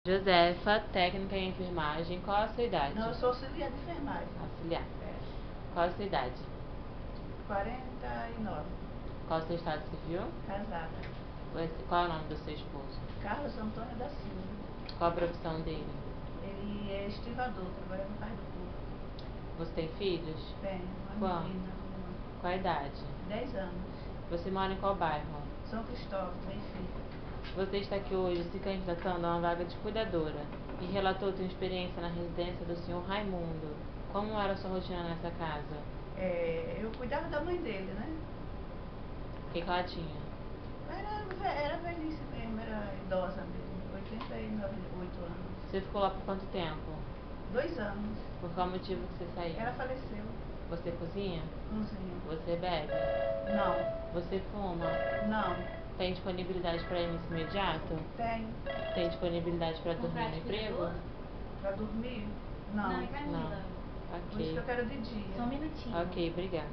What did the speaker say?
Josefa, técnica em enfermagem, qual a sua idade? Não, eu sou auxiliar de enfermagem. Auxiliar. É. Qual a sua idade? 49. Qual o seu estado civil? Casada. Qual é o nome do seu esposo? Carlos Antônio da Silva. Qual a profissão dele? Ele é estivador, trabalha no Cais do Porto. Você tem filhos? Tem, uma menina. Qual a idade? 10 anos. Você mora em qual bairro? São Cristóvão, Benfica. Você está aqui hoje se candidatando a uma vaga de cuidadora e relatou sua experiência na residência do senhor Raimundo. Como era a sua rotina nessa casa? Eu cuidava da mãe dele, né? O que ela tinha? Era velhice mesmo, era idosa mesmo, 88 anos. Você ficou lá por quanto tempo? 2 anos. Por qual motivo que você saiu? Ela faleceu. Você cozinha? Cozinha. Você bebe? Não. Você fuma? Não. Tem disponibilidade para início imediato? Tenho. Tem disponibilidade para dormir no emprego? Pra dormir? Não. Não. Por isso que eu Ok. quero de dia. Só um minutinho. Ok, obrigada.